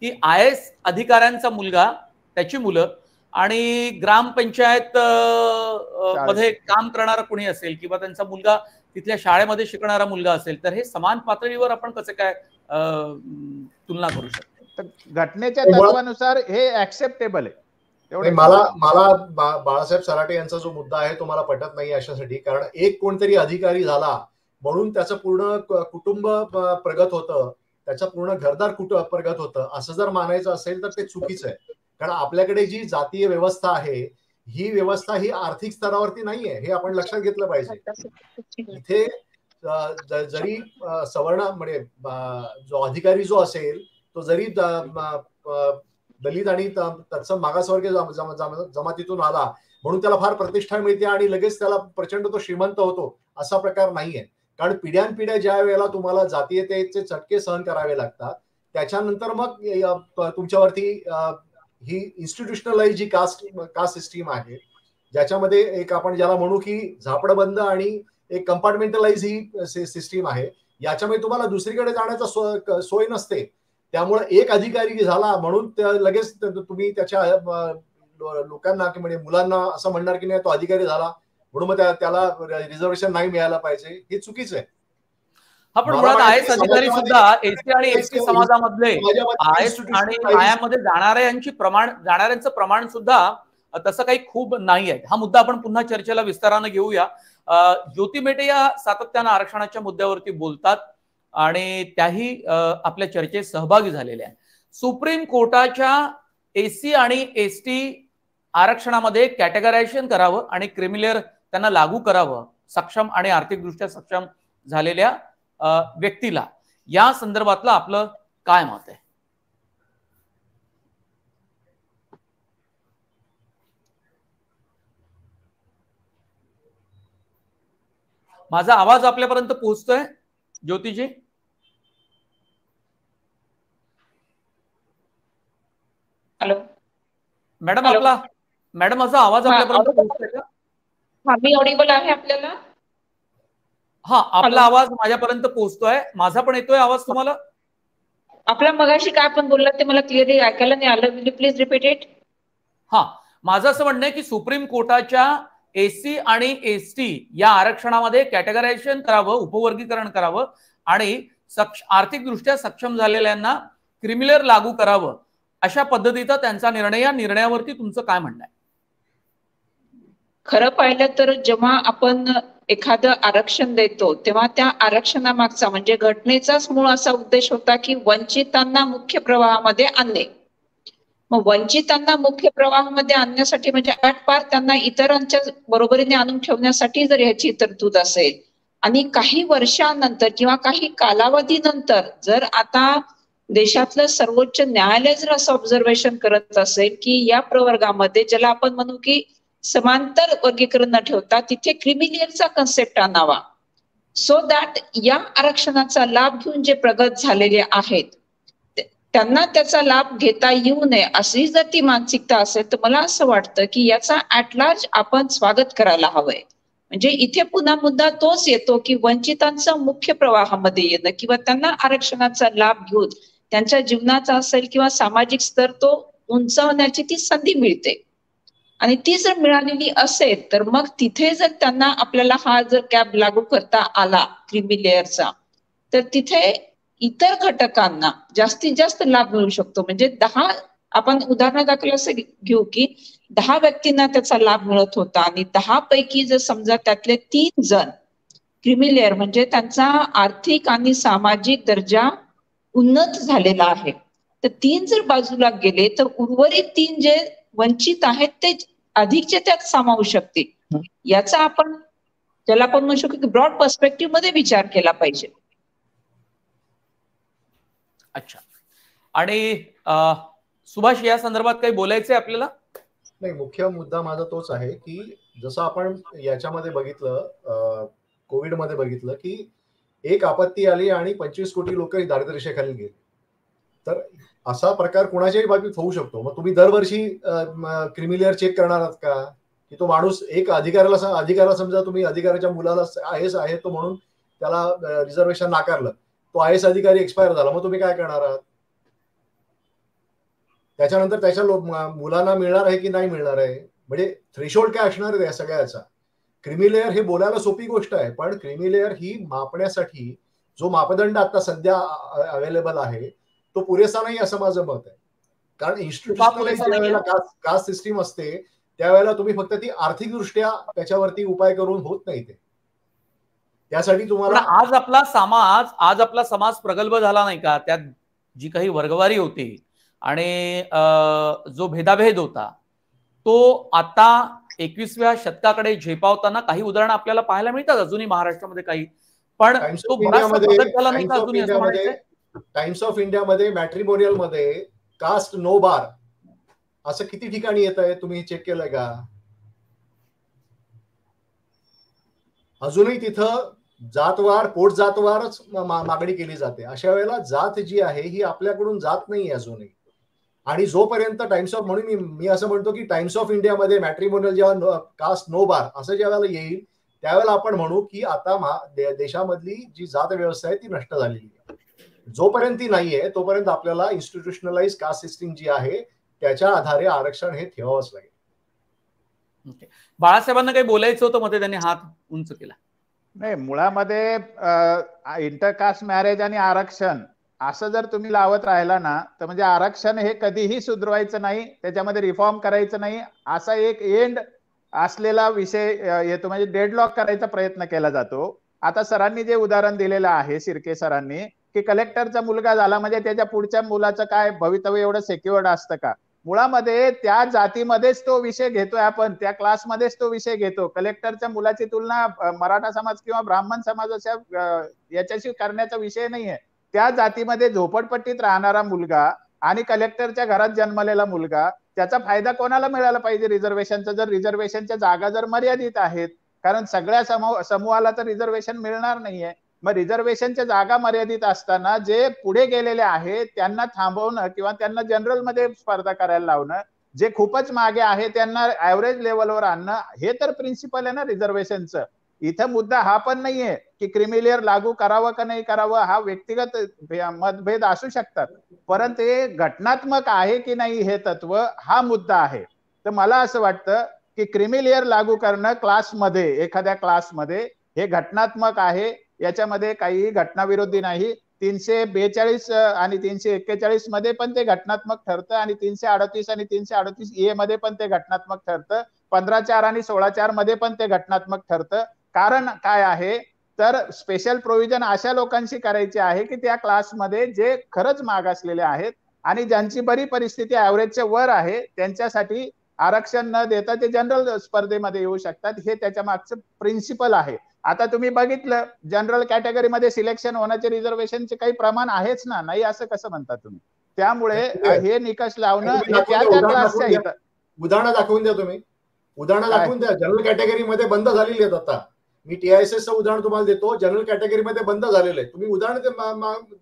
की IAS अधिकाऱ्यांचा मुलगा, त्याची मुलं आणि ग्रामपंचायत मध्ये काम करणारा कोणी असेल किंवा त्यांचा मुलगा तिथल्या शाळेमध्ये शिकणारा मुलगा असेल तर हे समान पातळीवर आपण कसं काय तुलना करू शकतो. घटनेच्या तत्वानुसार हे ऍक्सेप्टेबल आहे. मला बाळासाहेब सराटे यांचा जो मुद्दा आहे तो मला पटत नाही अशासाठी, कारण एक कोणतरी अधिकारी झाला म्हणून त्याचं पूर्ण कुटुंब प्रगत होतं, त्याचं पूर्ण घरदार प्रगत होतं असं जर मानायचं असेल तर ते चुकीचं आहे. कारण आपल्याकडे जी जातीय व्यवस्था आहे ही व्यवस्था ही आर्थिक स्तरावरती नाहीये, हे आपण लक्षात घेतलं पाहिजे. इथे जरी सवर्ण म्हणजे जो अधिकारी जो असेल तो जरी दलित आणि तत्सम मागासवर्गीय जमातीतून आला म्हणून त्याला फार प्रतिष्ठा मिळते आणि लगेच त्याला प्रचंड तो श्रीमंत होतो असा प्रकार नाहीये. कारण पिढ्यानपिढ्या ज्या वेळेला तुम्हाला जातीयतेचे चटके सहन करावे लागतात त्याच्यानंतर मग तुमच्यावरती ही इन्स्टिट्यूशनलाइज जी कास्ट सिस्टीम आहे ज्याच्यामध्ये एक आपण ज्याला म्हणू की झापडबंद आणि एक कंपार्टमेंटलाइज ही सिस्टीम आहे, याच्यामध्ये तुम्हाला दुसरीकडे जाण्याचा सोय नसते. त्यामुळे एक अधिकारी झाला म्हणून लगेच तुम्ही त्याच्या लोकांना म्हणजे मुलांना असं म्हणणार की नाही तो अधिकारी झाला म्हणून मग त्याला रिझर्वेशन नाही मिळायला पाहिजे, हे चुकीचं आहे. पण मुळात IAS अधिकारी सुद्धा SC आणि ST समाजामधले IAS आणि IIM मध्ये जाणाऱ्यांचं प्रमाण सुद्धा तसं काही खूप नाही आहे. हा मुद्दा आपण पुन्हा चर्चेला विस्ताराने घेऊया. ज्योती मेटे या सातत्यानं आरक्षणाच्या मुद्द्यावरती बोलतात आणि त्याही आपल्या चर्चेत सहभागी झालेल्या आहेत. सुप्रीम कोर्टाच्या SC आणि ST आरक्षणामध्ये कॅटेगरायझेशन करावं आणि क्रीमी लेअर त्यांना लागू करावं सक्षम आणि आर्थिकदृष्ट्या सक्षम झालेल्या व्यक्तीला, या संदर्भातलं आपलं काय मत आहे? माझा आवाज आपल्यापर्यंत पोहोचतोय ज्योतिजी? हॅलो मॅडम, मॅडम माझा आवाज आपल्यापर्यंत पोहोचतोय का? मी ऑडिबल आहे आपल्याला? हा, आपला आवाज माझ्यापर्यंत पोहोचतोय. माझा पण येतोय आवाज तुम्हाला? आपला मगाशी काय आपण बोललात ते मला क्लिअरली ऐकायला नाही आलं. Will you please repeat it? हा, माझं असं म्हणणं आहे की सुप्रीम कोर्टाच्या SC आणि ST या आरक्षणामध्ये कॅटेगरायझेशन करावं, उपवर्गीकरण करावं आणि आर्थिकदृष्ट्या सक्षम झालेल्यांना क्रीमी लेअर लागू करावं अशा पद्धतीचा त्यांचा निर्णय. या निर्णयावरती तुमचं काय म्हणणं आहे? खरं पाहिलं तर जेव्हा आपण एखादं आरक्षण देतो तेव्हा त्या आरक्षणामागचा म्हणजे घटनेचाच मूळ असा उद्देश होता की वंचितांना मुख्य प्रवाहामध्ये आणणे. मग वंचितांना मुख्य प्रवाहामध्ये आणण्यासाठी म्हणजे आटपार त्यांना इतरांच्या बरोबरीने आणून ठेवण्यासाठी जर ह्याची तरतूद असेल आणि काही वर्षानंतर किंवा काही कालावधीनंतर जर आता देशातलं सर्वोच्च न्यायालय जर असं ऑब्झर्वेशन करत असेल की या प्रवर्गामध्ये ज्याला आपण म्हणू की समांतर वर्गीकरण न ठेवता तिथे क्रीमी लेअरचा कन्सेप्ट आणावा, सो दॅट या आरक्षणाचा लाभ घेऊन जे प्रगत झालेले आहेत त्यांना त्याचा लाभ घेता येऊ नये अशी जर ती मानसिकता असेल तर मला असं वाटतं की याचा ऍट लार्ज आपण स्वागत करायला हवंय. म्हणजे इथे पुन्हा मुद्दा तोच येतो की वंचितांचं मुख्य प्रवाहामध्ये येणं किंवा त्यांना आरक्षणाचा लाभ घेऊन त्यांच्या जीवनाचा असेल किंवा सामाजिक स्तर तो उंचावण्याची ती संधी मिळते. आणि ती जर मिळालेली असेल तर मग तिथे जर त्यांना आपल्याला हा जर कॅप लागू करता आला क्रीमी लेअरचा, तर तिथे इतर घटकांना जास्तीत जास्त लाभ मिळू शकतो. म्हणजे 10 आपण उदाहरणादाखल असं घेऊ की 10 व्यक्तींना त्याचा लाभ मिळत होता आणि 10 पैकी जर समजा त्यातले 3 जण क्रीमी लेअर म्हणजे त्यांचा आर्थिक आणि सामाजिक दर्जा उन्नत झालेला आहे, तर 3 जर बाजूला गेले तर उर्वरित 3 जे वंचित आहेत ते अधिकचे त्यात सामावू शकतील. याचा आपण ज्याला आपण म्हणू शकतो की ब्रॉड पर्स्पेक्टिव्ह मध्ये विचार केला पाहिजे. अच्छा. आणि सुभाष, या संदर्भात काही बोलायचंय आपल्याला? नाही, मुख्य मुद्दा माझा तोच आहे की जसं आपण याच्यामध्ये बघितलं, कोविडमध्ये बघितलं की एक आपत्ती आली आणि 25 कोटी लोक दारिद्र्यरेषेखाली गेले. तर असा प्रकार कुणाच्याही बाबतीत होऊ शकतो. मग तुम्ही दरवर्षी क्रीमी लेअर चेक करणार आहात का? की तो माणूस एक अधिकाऱ्याला समजा तुम्ही अधिकाऱ्याच्या मुलाला IAS आहे तो म्हणून त्याला रिझर्वेशन नाकारलं, तो IAS अधिकारी एक्सपायर झाला, मग तुम्ही काय करणार आहात? त्याच्यानंतर त्याच्या मुलांना मिळणार आहे की नाही मिळणार आहे? म्हणजे थ्रेशोल्ड काय असणार आहे या सगळ्याचा? क्रीमी लेअर हे बोलायला सोपी गोष्ट आहे, पण क्रीमी लेअर ही मापण्यासाठी जो मापदंड आता सध्या अवेलेबल आहे तो पुरेसा नाही असं माझं मत आहे. कारण इन्स्टिट्यूशनलाइज ज्यावेळेला कास्ट सिस्टीम असते त्यावेळेला तुम्ही फक्त ती आर्थिकदृष्ट्या त्याच्यावरती उपाय करून होत नाही. ते त्यासाठी तुम्हाला आज आपला समाज प्रगल्भ झाला नाही का? त्यात जी काही वर्गवारी होती आणि जो भेदाभेद होता तो आता 21व्या शतकाकडे झेपावताना काही उदाहरणं आपल्याला पाहायला मिळतात अजूनही महाराष्ट्रामध्ये काही, पण तो बराचसा बदल झाला नाही का अजूनही असं म्हणायचंय? टाइम्स ऑफ इंडियामध्ये मॅट्रिमोनियल मध्ये कास्ट नो बार असं किती ठिकाणी येत आहे? तुम्ही चेक केलंय का? अजूनही तिथं जातवार पोट जातवारच मागणी केली जाते. अशा वेळेला जात जी आहे ही आपल्याकडून जात नाही अजूनही. आणि जोपर्यंत टाइम्स ऑफ, म्हणून मी असं म्हणतो की टाइम्स ऑफ इंडियामध्ये मॅट्रिमोनियल जेव्हा कास्ट नो बार असं ज्या वेळेला येईल त्यावेळेला आपण म्हणू की आता देशामधली जी जात व्यवस्था आहे ती नष्ट झालेली आहे. जोपर्यंत ती नाहीये तोपर्यंत आपल्याला इन्स्टिट्यूशनलाइज कास्ट सिस्टीम जी आहे त्याच्या आधारे आरक्षण हे ठेवावंच लागेल. बाळासाहेबांना काही बोलायचं होतं मध्ये त्यांनी हात उंच केला. नाही, मुळामध्ये इंटरकास्ट मॅरेज आणि आरक्षण असं जर तुम्ही लावत राहिला ना तर म्हणजे आरक्षण हे कधीही सुधारायचं नाही, त्याच्यामध्ये रिफॉर्म करायचं नाही असा एक एंड असलेला विषय येतो. म्हणजे डेडलॉक करायचा प्रयत्न केला जातो. आता सरांनी जे उदाहरण दिलेलं आहे, शिर्के सरांनी, की कलेक्टरचा मुलगा झाला म्हणजे त्याच्या पुढच्या मुलाचं काय भवितव्य एवढं सेक्युअर्ड असतं का? मुळामध्ये त्या जातीमध्येच तो विषय घेतोय आपण, त्या क्लासमध्येच तो विषय घेतो. कलेक्टरच्या मुलाची तुलना मराठा समाज किंवा ब्राह्मण समाजाच्या याच्याशी करण्याचा विषय नाहीये. त्या जातीमध्ये झोपडपट्टीत राहणारा मुलगा आणि कलेक्टरच्या घरात जन्मलेला मुलगा, त्याचा फायदा कोणाला मिळाला पाहिजे रिझर्वेशनचा? जर रिझर्वेशनच्या जागा जर मर्यादित आहेत, कारण सगळ्या समूहाला तर रिझर्वेशन मिळणार नाहीये. मग रिझर्वेशनच्या जागा मर्यादित असताना जे पुढे गेलेले आहेत त्यांना थांबवणं किंवा त्यांना जनरल मध्ये स्पर्धा करायला लावणं, जे खूपच मागे आहे त्यांना ऍव्हरेज लेवलवर आणणं, हे तर प्रिन्सिपल आहे ना रिझर्वेशनचं. इथं मुद्दा हा पण नाहीये की क्रीमी लेअर लागू करावं का नाही करावं, हा व्यक्तिगत मतभेद असू शकतात, परंतु हे घटनात्मक आहे की नाही हे तत्व हा मुद्दा आहे. तर मला असं वाटतं की क्रीमी लेअर लागू करणं क्लासमध्ये, एखाद्या क्लासमध्ये, हे घटनात्मक आहे. याच्यामध्ये काही घटनाविरोधी नाही. 342 आणि 341 मध्ये पण ते घटनात्मक ठरतं आणि 338 आणि 338A मध्ये पण ते घटनात्मक ठरतं. 15(4) आणि 16(4) मध्ये पण ते घटनात्मक ठरतं. कारण काय आहे तर स्पेशल प्रोव्हिजन अशा लोकांशी करायची आहे की त्या क्लासमध्ये जे खरंच मागासलेले आहेत आणि ज्यांची बरी परिस्थिती ऍव्हरेजच्या वर आहे त्यांच्यासाठी आरक्षण न देता ते जनरल स्पर्धेमध्ये येऊ शकतात. हे त्याच्या मागचं प्रिन्सिपल आहे. आता तुम्ही बघितलं जनरल कॅटेगरीमध्ये सिलेक्शन होण्याचे रिझर्वेशनचे काही प्रमाण आहेच ना, नाही असं कसं म्हणता तुम्ही? त्यामुळे हे निकष लावणं त्या क्लासच्या उदाहरणं दाखवून द्या तुम्ही. उदाहरणं दाखवून द्या. जनरल कॅटेगरीमध्ये बंद झालेली आहेत आता. मी TISS उदाहरण तुम्हाला देतो, जनरल कॅटेगरीमध्ये बंद झालेलं आहे. तुम्ही उदाहरण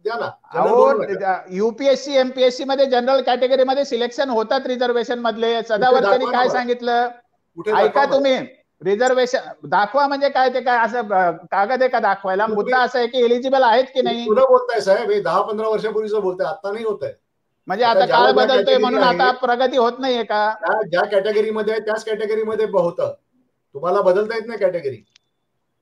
द्या ना. UPSC MPSC मध्ये जनरल कॅटेगरीमध्ये सिलेक्शन होतात रिझर्वेशन मधले. सदावर्तेंनी काय सांगितलं, ऐका तुम्ही, रिझर्वेशन दाखवा म्हणजे काय, ते काय असं कागद आहे का दाखवायला? मुद्दा असा आहे की एलिजिबल आहेत की नाही. पुन्हा बोलताय साहेब, हे 10-15 वर्षापूर्वीच बोलताय, आता नाही होत आहे. म्हणजे आता काळ बदलतोय म्हणून आता प्रगती होत नाहीये का? ज्या कॅटेगरीमध्ये आहे त्याच कॅटेगरीमध्ये होतं, तुम्हाला बदलता येत नाही कॅटेगरी.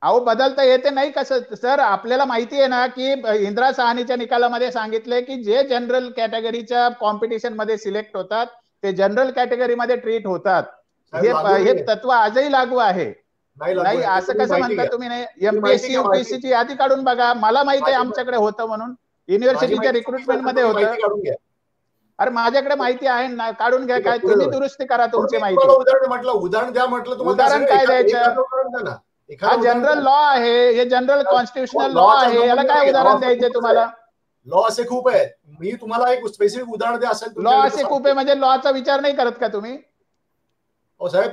अहो बदलता येते नाही कसं सर? आपल्याला माहिती आहे ना की इंदिरा साहनीच्या निकालामध्ये सांगितलंय की जे जनरल कॅटेगरीच्या कॉम्पिटिशन मध्ये सिलेक्ट होतात ते जनरल कॅटेगरीमध्ये ट्रीट होतात. हे तत्व आजही लागू आहे. नाही असं कसं म्हणता तुम्ही? नाही, MPSC UPSC ची यादी काढून बघा. मला माहिती आहे आमच्याकडे होतं म्हणून, युनिव्हर्सिटीच्या रिक्रुटमेंट मध्ये होतं. अरे माझ्याकडे माहिती आहे ना, काढून घ्या. काय तुम्ही दुरुस्ती करा तुमची माहिती. उदाहरण द्या म्हटलं, उदाहरण काय द्यायचं? हा जनरल लॉ आहे, हे जनरल कॉन्स्टिट्युशनल लॉ आहे, याला काय उदाहरण द्यायचे तुम्हाला? लॉ असे खूप आहेत, मी तुम्हाला एक स्पेसिफिक उदाहरण द्या असेल. लॉ असे खूप आहे म्हणजे लॉचा विचार नाही करत का तुम्ही? साहेब,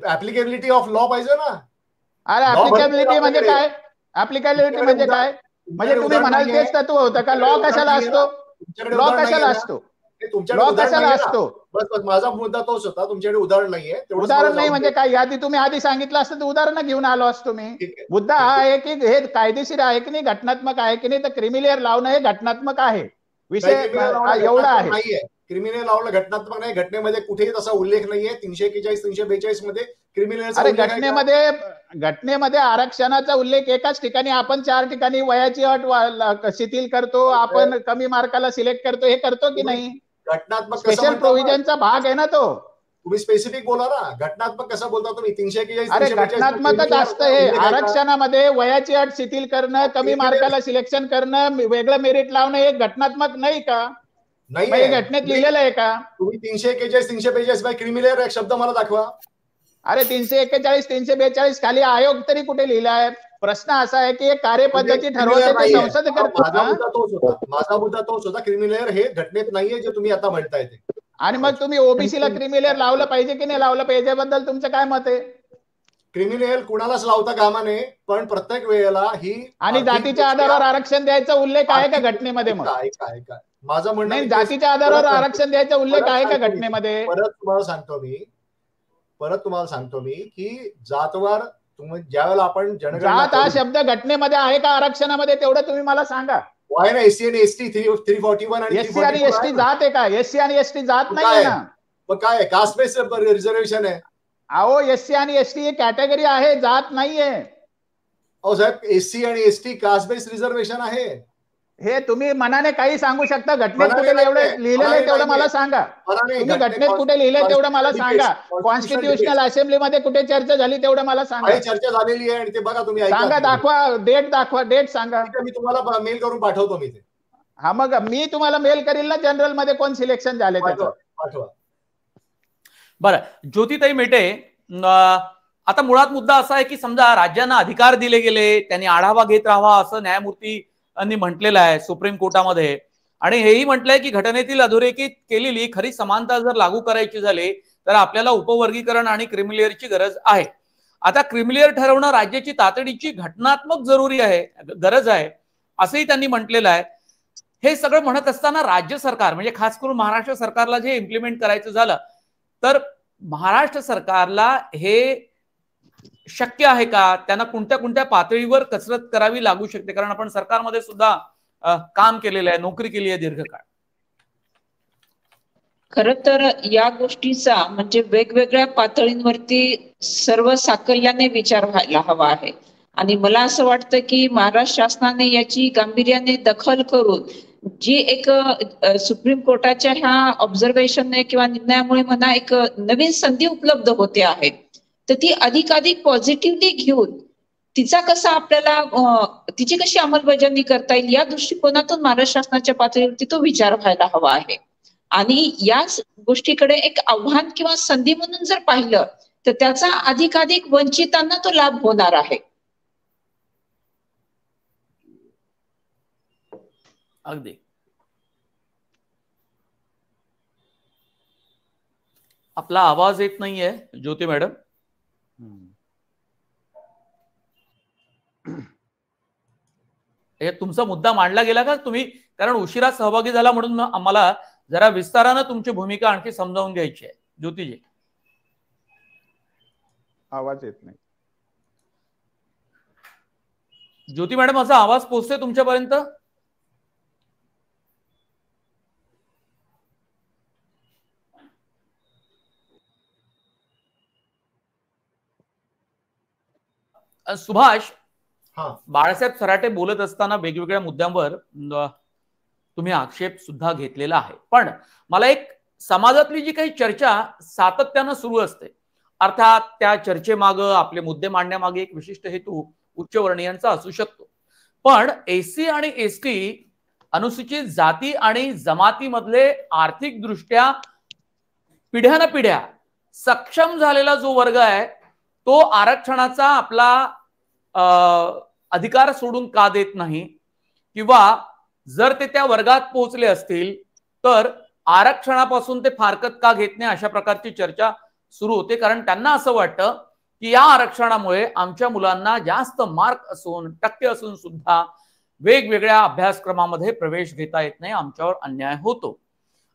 ऍप्लिकेबिलिटी ऑफ लॉ पाहिजे ना. अरे ऍप्लिकेबिलिटी म्हणजे काय? ऍप्लिकेबिलिटी म्हणजे काय? म्हणजे तुम्ही म्हणाल तेच तत्व होतं का? लॉ कशाला असतो? लॉ कशाला असतो? लॉ कशाला असतो? बस माझा मुद्दा तोच होता, तुमच्याकडे उदाहरण नाहीये. उदाहरण नाही म्हणजे काय? यादी तुम्ही आधी सांगितलं असतं तर उदाहरण घेऊन आलो असतो मी. मुद्दा हा आहे की हे कायदेशीर आहे की नाही, घटनात्मक आहे की नाही, तर क्रिमिलेअर लावणं हे घटनात्मक आहे. विषय एवढा आहे. क्रिमिनल लावलं घटनात्मक नाही. घटनेमध्ये कुठेही तसा उल्लेख नाहीये. 341 342 मध्ये क्रिमिनल. अरे घटनेमध्ये आरक्षणाचा उल्लेख एकाच ठिकाणी, आपण 4 ठिकाणी वयाची अट शिथिल करतो, आपण कमी मार्काला सिलेक्ट करतो, हे करतो की नाही? घटनात्मक स्पेशल प्रोव्हिजनचा भाग आहे ना तो. तुम्ही स्पेसिफिक बोला ना, घटनात्मक कसं बोलता तुम्ही? 341 अरे घटनात्मकच असतं हे. आरक्षणामध्ये वयाची अट शिथिल करणं, कमी मार्काला सिलेक्शन करणं, वेगळं मेरिट लावणं हे घटनात्मक नाही का? नाही, घटनेत लिहिलेलं आहे का? तुम्ही 341 342 बाय क्रिमिनल एक शब्द मला दाखवा. अरे 341 342 खाली आयोग तरी कुठे लिहिला आहे? प्रश्न असा आहे की कार्यपद्धती ठरवते ते संसद करते. माझा मुद्दा तोच होता, क्रिमिनल हे घटनेत नाहीये जे तुम्ही आता म्हणताय ते. आणि मग तुम्ही ओबीसीला क्रिमिनल लावलं पाहिजे की नाही लावलं पाहिजे याबद्दल तुमचं काय मत आहे? क्रिमिनल कुणालाच लावता कामा नये, पण प्रत्येक वेळेला ही आणि जातीच्या आधारावर आरक्षण द्यायचा उल्लेख आहे का घटनेमध्ये? मग माझं म्हणणं नाही, जातीच्या आधारावर आरक्षण द्यायचा उल्लेख आहे का घटनेमध्ये? परत तुम्हाला सांगतो मी की जातवार तुम्ही ज्यावेळेला आपण जात हा शब्द घटनेमध्ये आहे का आरक्षणामध्ये? तेवढं तुम्ही मला सांगा. आहे ना, SC आणि ST 341 आणि SC आणि ST जात आहे का? SC आणि ST जात नाही ना. मग काय कास्ट बेस्ड रिझर्वेशन आहे? अहो SC आणि ST ही कॅटेगरी आहे, जात नाहीये. अहो साहेब, SC आणि ST कास्ट बेस्ड रिझर्वेशन आहे. हे तुम्ही मनाने काही सांगू शकता. घटनेत कुठे एवढं लिहिलेलं आहे तेवढं मला सांगा. तुम्ही घटनेत कुठे लिहिलंय तेवढं मला सांगा. कॉन्स्टिट्युशनल असेंब्लीमध्ये कुठे चर्चा झाली तेवढं मला सांगा. चर्चा झालेली आहे आणि ते बघा तुम्ही. सांगा, दाखवा, डेट सांगा. मी तुम्हाला मेल करून पाठवतो मी ते. हा, मग मी तुम्हाला मेल करील ना जनरल मध्ये कोण सिलेक्शन झाले त्याचं. पाठवा. बरं, ज्योतिताई मेटे, आता मुळात मुद्दा असा आहे की समजा राज्यांना अधिकार दिले गेले, त्यांनी आढावा घेत राहावा असं न्यायमूर्तींनी म्हटलेलं आहे सुप्रीम कोर्टामध्ये, आणि हेही म्हटलंय की घटनेतील अधोरेखित केलेली खरी समानता जर लागू करायची झाली तर आपल्याला उपवर्गीकरण आणि क्रिमिलेअरची गरज आहे. आता क्रिमिलेअर ठरवणं राज्याची तातडीची घटनात्मक गरज आहे असंही त्यांनी म्हटलेलं आहे. हे सगळं म्हणत असताना राज्य सरकार म्हणजे खास करून महाराष्ट्र सरकारला जे इम्प्लिमेंट करायचं झालं तर महाराष्ट्र सरकारला हे शक्य आहे का? त्यांना कोणत्या कोणत्या पातळीवर कसरत करावी लागू शकते? कारण आपण सरकारमध्ये सुद्धा काम केलेलं आहे, नोकरी केली आहे दीर्घकाळ. खर तर या गोष्टीचा म्हणजे वेगवेगळ्या पातळींवरती सर्व साकल्याने विचार व्हायला हवा आहे. आणि मला असं वाटतं की महाराष्ट्र शासनाने याची गांभीर्याने दखल करून जी एक सुप्रीम कोर्टाच्या ह्या ऑब्झर्वेशनने किंवा निर्णयामुळे म्हणा एक नवीन संधी उपलब्ध होते आहेत, तर ती अधिकाधिक पॉझिटिव्हली घेऊन तिचा कसा आपल्याला तिची कशी अंमलबजावणी करता येईल या दृष्टिकोनातून महाराष्ट्र शासनाच्या पातळीवरती तो विचार व्हायला हवा आहे. आणि या गोष्टीकडे एक आव्हान किंवा संधी म्हणून जर पाहिलं तर त्याचा अधिकाधिक वंचितांना तो लाभ होणार आहे. अगदी. आपला आवाज येत नाहीये ज्योती मॅडम. तुमचा मुद्दा मांडला गेला का तुम्ही? कारण उशिरा सहभागी झाला म्हणून आम्हाला जरा विस्तारानं तुमची भूमिका आणखी समजावून घ्यायची आहे. ज्योतिजी, आवाज येत नाही. ज्योती मॅडम, माझा आवाज पोहोचतोय तुमच्यापर्यंत? सुभाष, बाळासाहेब सराटे बोलत असताना वेगवेगळ्या मुद्द्यांवर तुम्ही आक्षेप सुद्धा घेतलेला आहे, पण मला एक समाजातली जी काही चर्चा सातत्यानं सुरू असते, अर्थात त्या चर्चेमागे आपले मुद्दे मांडण्यामागे एक विशिष्ट हेतू उच्चवर्णीयांचा असू शकतो, पण एससी आणि एसटी अनुसूचित जाती आणि जमातीमधले आर्थिक दृष्ट्या पिढ्यानपिढ्या सक्षम झालेला जो वर्ग आहे तो आरक्षणाचा आपला अधिकार सोडून का देत नाही, किंवा जर ते त्या वर्गात पोहोचले असतील तर आरक्षणापासून ते फारकत का घेत नाही, अशा प्रकारची चर्चा सुरू होते. कारण त्यांना असं वाटतं की या आरक्षणामुळे आमच्या मुलांना जास्त मार्क असून टक्के असून सुद्धा वेगवेगळ्या अभ्यासक्रमामध्ये प्रवेश घेता येत नाही, आमच्यावर अन्याय होतो.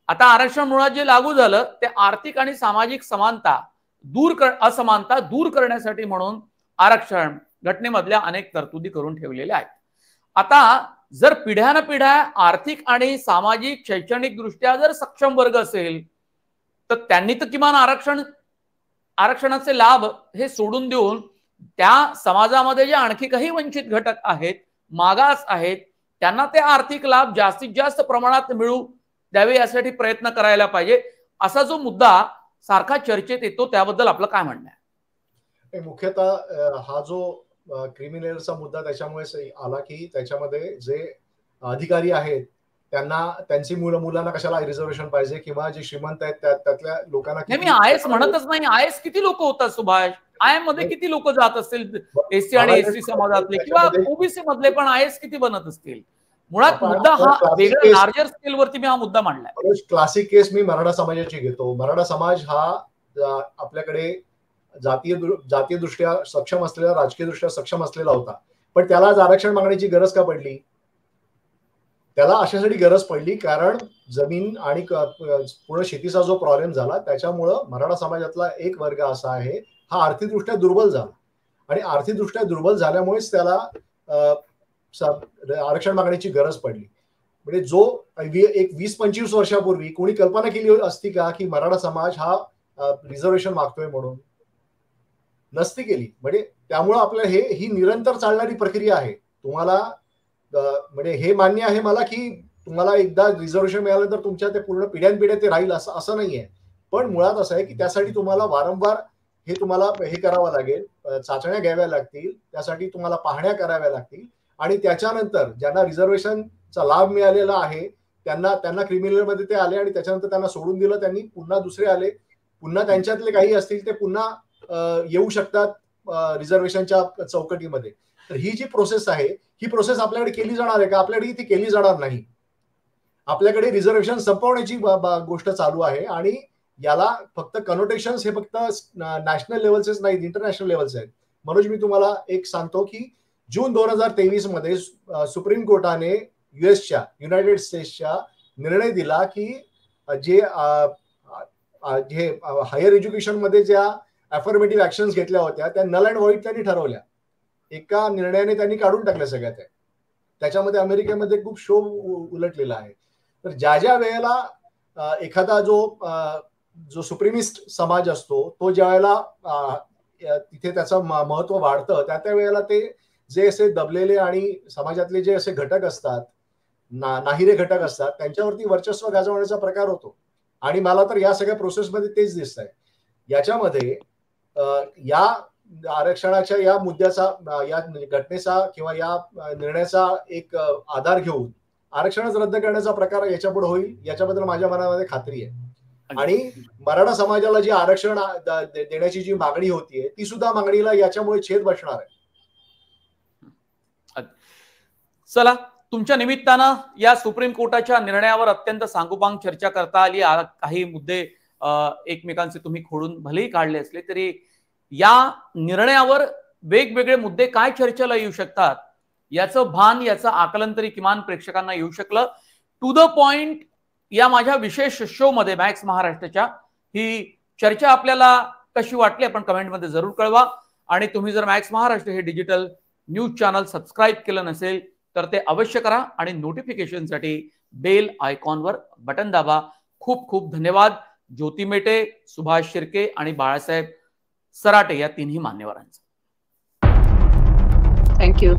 आता आरक्षण मुळात जे लागू झालं ते आर्थिक आणि सामाजिक असमानता दूर करण्यासाठी म्हणून आरक्षण घटनेमधल्या अनेक तरतुदी करून ठेवलेल्या आहेत. आता जर पिढ्यानपिढ्या आर्थिक आणि सामाजिक शैक्षणिक दृष्ट्या जर सक्षम वर्ग असेल तर त्यांनी तर किमान आरक्षणाचे लाभ हे सोडून देऊन त्या समाजामध्ये जे आणखी काही वंचित घटक आहेत, मागास आहेत, त्यांना ते आर्थिक लाभ जास्तीत जास्त प्रमाणात मिळू द्यावे यासाठी प्रयत्न करायला पाहिजे, असा जो मुद्दा सारखा चर्चेत येतो त्याबद्दल आपलं काय म्हणणं आहे? मुख्यतः हा जो क्रिमिनलचा मुद्दा त्याच्यामुळे आला की त्याच्यामध्ये जे अधिकारी आहेत त्यांना त्यांची मुलांना कशाला रिझर्वेशन पाहिजे, किंवा जे श्रीमंत आहेत त्यातल्या लोकांना. मी आयएस म्हणतच नाही, आयएस किती लोक होतात सुभाष, आयएम मध्ये किती लोक जात असतील एससी आणि एसटी समाजातले, किंवा ओबीसी मधले पण आयएस किती बनत असतील. मुळात मुद्दा हा वेगळा लार्जर स्केलवरती मी हा मुद्दा मांडलाय. क्लासिक केस मी मराठा समाजाची घेतो. मराठा समाज हा आपल्याकडे जातीय दृष्ट्या सक्षम असलेला, राजकीय दृष्ट्या सक्षम असलेला होता, पण त्याला आज आरक्षण मागण्याची गरज का पडली? त्याला अशासाठी गरज पडली कारण जमीन आणि पूर्ण शेतीचा जो प्रॉब्लेम झाला त्याच्यामुळं मराठा समाजातला एक वर्ग असा आहे हा आर्थिकदृष्ट्या दुर्बल झाला, आणि आर्थिकदृष्ट्या दुर्बल झाल्यामुळेच त्याला आरक्षण मागण्याची गरज पडली. म्हणजे जो एक 20-25 वर्षापूर्वी कोणी कल्पना केली असती का की मराठा समाज हा रिझर्वेशन मागतोय म्हणून? नसती केली. म्हणजे त्यामुळं आपलं ही निरंतर चालणारी प्रक्रिया आहे. तुम्हाला म्हणजे हे मान्य आहे मला की तुम्हाला एकदा रिझर्वेशन मिळालं तर तुमच्या ते पूर्ण पिढ्यानपिढ्या ते राहील असं नाहीये, पण मुळात असं आहे की त्यासाठी तुम्हाला वारंवार तुम्हाला हे करावं लागेल, चाचण्या घ्याव्या लागतील, त्यासाठी तुम्हाला पाहण्या कराव्या लागतील, आणि त्याच्यानंतर ज्यांना रिझर्वेशनचा लाभ मिळालेला आहे त्यांना क्रिमिनल मध्ये ते आले, आणि त्याच्यानंतर त्यांना सोडून दिलं, त्यांनी पुन्हा दुसरे आले, पुन्हा त्यांच्यातले काही असतील ते पुन्हा येऊ शकतात रिझर्वेशनच्या चौकटीमध्ये. तर ही जी प्रोसेस आहे ही प्रोसेस आपल्याकडे केली जाणार आहे का? आपल्याकडे ती केली जाणार नाही. आपल्याकडे रिझर्वेशन संपवण्याची गोष्ट चालू आहे, आणि याला फक्त कनोटेशन्स हे फक्त नॅशनल लेवलचेच नाहीत, इंटरनॅशनल लेवलचे आहेत. मनोज, मी तुम्हाला एक सांगतो की जून 2023 मध्ये सुप्रीम कोर्टाने युनायटेड स्टेट्सच्या निर्णय दिला की जे हायर एज्युकेशन मध्ये ज्या अफर्मेटिव्ह ऍक्शन्स घेतल्या होत्या त्या नल अँड व्हॉइड त्यांनी ठरवल्या. एका निर्णयाने त्यांनी काढून टाकल्या सगळ्या त्या. त्याच्यामध्ये अमेरिकेमध्ये खूप शोभ उलटलेला आहे. तर ज्या वेळेला एखादा जो सुप्रीमिस्ट समाज असतो तो ज्या वेळेला तिथे त्याचं महत्व वाढतं त्या वेळेला ते जे असे दबलेले आणि समाजातले जे असे घटक असतात, नाहिरे घटक असतात, त्यांच्यावरती वर्चस्व गाजवण्याचा प्रकार होतो. आणि मला तर या सगळ्या प्रोसेसमध्ये तेच दिसत आहे. याच्यामध्ये या आरक्षणाच्या या मुद्द्याचा, या घटनेचा किंवा या निर्णयाचा एक आधार घेऊन आरक्षणच रद्द करण्याचा प्रकार याच्यापुढे होईल याच्याबद्दल माझ्या मनामध्ये खात्री आहे. आणि मराठा समाजाला जी आरक्षण देण्याची जी मागणी होतीये ती सुद्धा मागणीला याच्यामुळे छेद बसणार आहे. चला, तुमच्या निमित्तानं या सुप्रीम कोर्टाच्या निर्णयावर अत्यंत सांगोपांग चर्चा करता आली. काही मुद्दे एकमेकांचे तुम्ही खोडून भलेही काढले असले तरी या निर्णयावर वेगवेगळे मुद्दे काय चर्चेला येऊ शकतात याचं भान, याचं आकलन तरी किमान प्रेक्षकांना येऊ शकलं. टू द पॉइंट या माझ्या विशेष शो मध्ये मॅक्स महाराष्ट्राच्या ही चर्चा आपल्याला कशी वाटली आपण कमेंटमध्ये जरूर कळवा. आणि तुम्ही जर मॅक्स महाराष्ट्र हे डिजिटल न्यूज चॅनल सबस्क्राईब केलं नसेल तर ते अवश्य करा आणि नोटिफिकेशनसाठी बेल आयकॉनवर बटन दाबा. खूप खूप धन्यवाद ज्योती मेटे, सुभाष शिर्के आणि बाळासाहेब सराटे या तिन्ही मान्यवरांचं. थँक्यू.